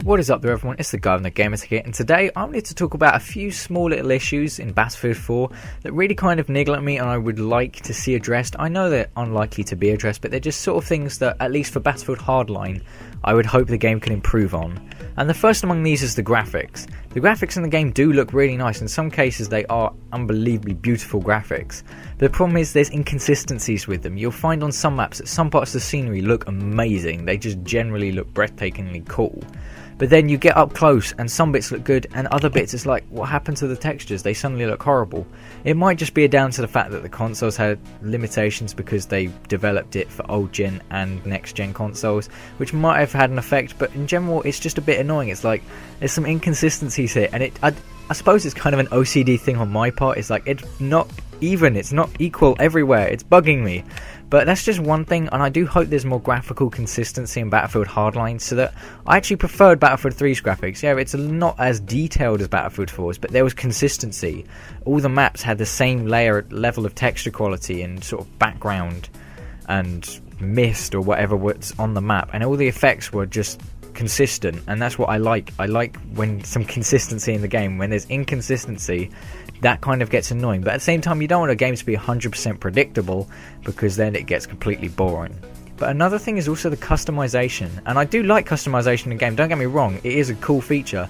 What is up there everyone, it's the guy on the Gamer Ticket, and today I wanted to talk about a few small little issues in Battlefield 4 that really kind of niggle at me and I would like to see addressed. I know they're unlikely to be addressed, but they're just sort of things that, at least for Battlefield Hardline, I would hope the game can improve on. And the first among these is the graphics. The graphics in the game do look really nice. In some cases they are unbelievably beautiful graphics. But the problem is there's inconsistencies with them. You'll find on some maps that some parts of the scenery look amazing. They just generally look breathtakingly cool. But then you get up close and some bits look good and other bits it's like, what happened to the textures? They suddenly look horrible. It might just be down to the fact that the consoles had limitations because they developed it for old gen and next gen consoles, which might have had an effect, but in general it's just a bit annoying. It's like there's some inconsistencies here, and I suppose it's kind of an OCD thing on my part. It's like it's not even, it's not equal everywhere, it's bugging me. But that's just one thing, and I do hope there's more graphical consistency in Battlefield Hardline, so that I actually preferred Battlefield 3's graphics. Yeah, it's not as detailed as Battlefield 4's, but there was consistency. All the maps had the same level of texture quality and sort of background and mist or whatever was on the map, and all the effects were just consistent, and that's what I like. I like when some consistency in the game. When there's inconsistency, that kind of gets annoying, but at the same time you don't want a game to be 100% predictable, because then it gets completely boring. But another thing is also the customization, and I do like customization in the game, don't get me wrong, it is a cool feature,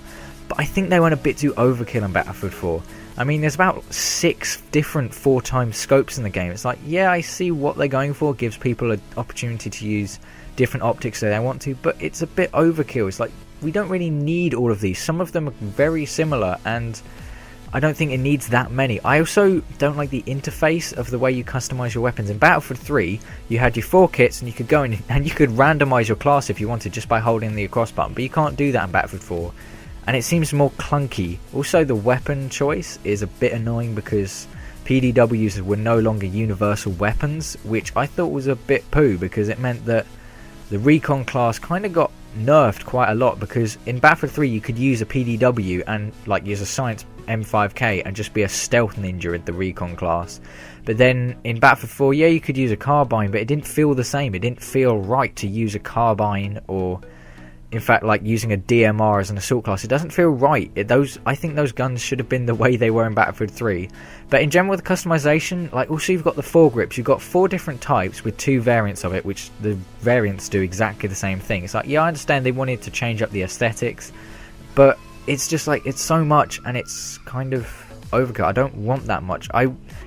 but I think they went a bit too overkill on Battlefield 4. I mean, there's about 6 different 4x scopes in the game. It's like, yeah, I see what they're going for, it gives people an opportunity to use different optics that they want to, but it's a bit overkill. It's like, we don't really need all of these. Some of them are very similar, and I don't think it needs that many. I also don't like the interface of the way you customize your weapons. In Battlefield 3, you had your 4 kits, and you could go in and you could randomize your class if you wanted just by holding the cross button, but you can't do that in Battlefield 4, and it seems more clunky. Also, the weapon choice is a bit annoying because PDWs were no longer universal weapons, which I thought was a bit poo, because it meant that the recon class kind of got nerfed quite a lot, because in Battlefield 3 you could use a PDW and like use a Science M5K and just be a stealth ninja in the recon class. But then in Battlefield 4, yeah, you could use a carbine, but it didn't feel the same. It didn't feel right to use a carbine, or in fact like using a DMR as an assault class. It doesn't feel right. I think those guns should have been the way they were in Battlefield 3. But in general, the customization, like also you've got the foregrips. You've got 4 different types with 2 variants of it, which the variants do exactly the same thing. It's like, yeah, I understand they wanted to change up the aesthetics, but it's just like, it's so much and it's kind of overkill. I don't want that much.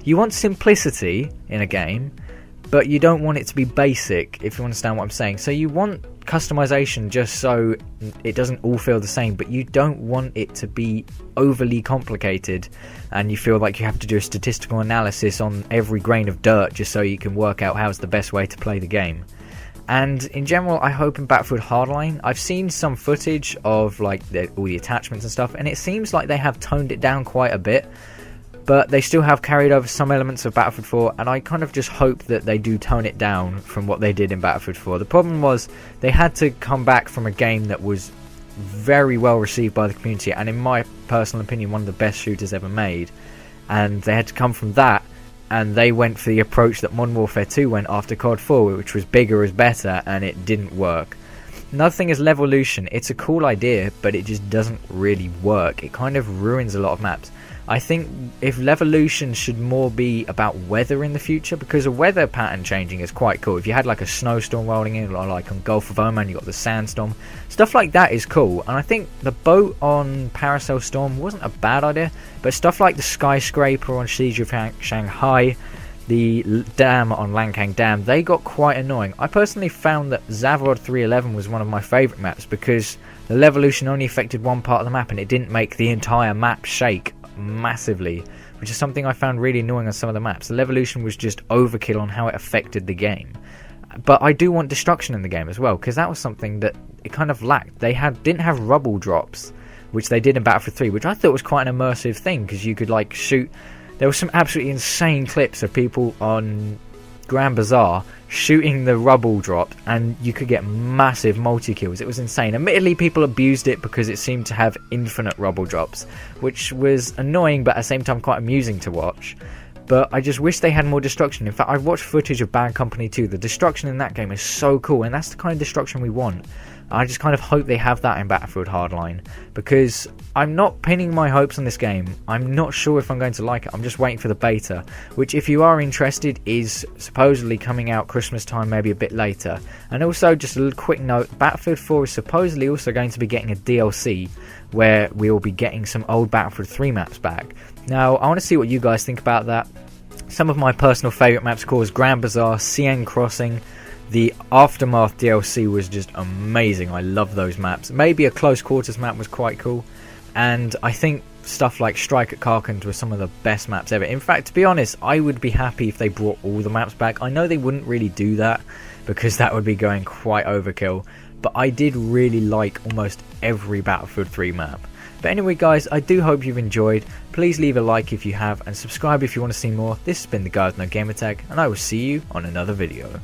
You want simplicity in a game, but you don't want it to be basic, if you understand what I'm saying. So you want customization just so it doesn't all feel the same, but you don't want it to be overly complicated and you feel like you have to do a statistical analysis on every grain of dirt just so you can work out how's the best way to play the game. And in general, I hope in Battlefield Hardline, I've seen some footage of like all the attachments and stuff, and it seems like they have toned it down quite a bit, but they still have carried over some elements of Battlefield 4, and I kind of just hope that they do tone it down from what they did in Battlefield 4. The problem was they had to come back from a game that was very well received by the community, and in my personal opinion, one of the best shooters ever made, and they had to come from that, and they went for the approach that Modern Warfare 2 went after COD 4, which was bigger is better, and it didn't work. Another thing is Levolution. It's a cool idea, but it just doesn't really work. It kind of ruins a lot of maps. I think if Levolution should more be about weather in the future, because a weather pattern changing is quite cool. If you had like a snowstorm rolling in, or like on Gulf of Oman you got the sandstorm, stuff like that is cool. And I think the boat on Paracel Storm wasn't a bad idea, but stuff like the skyscraper on Siege of Shanghai, the dam on Lankang Dam, they got quite annoying. I personally found that Zavrod 311 was one of my favourite maps, because the Levolution only affected one part of the map and it didn't make the entire map shake massively, which is something I found really annoying on some of the maps. The Levolution was just overkill on how it affected the game. But I do want destruction in the game as well, because that was something that it kind of lacked. They didn't have rubble drops, which they did in Battlefield 3, which I thought was quite an immersive thing, because you could like shoot. There were some absolutely insane clips of people on Grand Bazaar shooting the rubble drop, and you could get massive multi-kills. It was insane. Admittedly, people abused it because it seemed to have infinite rubble drops, which was annoying but at the same time quite amusing to watch. But I just wish they had more destruction. In fact, I've watched footage of Bad Company 2. The destruction in that game is so cool, and that's the kind of destruction we want. I just kind of hope they have that in Battlefield Hardline, because I'm not pinning my hopes on this game. I'm not sure if I'm going to like it. I'm just waiting for the beta, which, if you are interested, is supposedly coming out Christmas time, maybe a bit later. And also, just a little quick note, Battlefield 4 is supposedly also going to be getting a DLC where we will be getting some old Battlefield 3 maps back. Now, I want to see what you guys think about that. Some of my personal favourite maps, of course, Grand Bazaar, CN Crossing. The Aftermath DLC was just amazing. I love those maps. Maybe a Close Quarters map was quite cool. And I think stuff like Strike at Karkand was some of the best maps ever. In fact, to be honest, I would be happy if they brought all the maps back. I know they wouldn't really do that, because that would be going quite overkill. But I did really like almost every Battlefield 3 map. But anyway guys, I do hope you've enjoyed. Please leave a like if you have, and subscribe if you want to see more. This has been the guy with no gamertag, and I will see you on another video.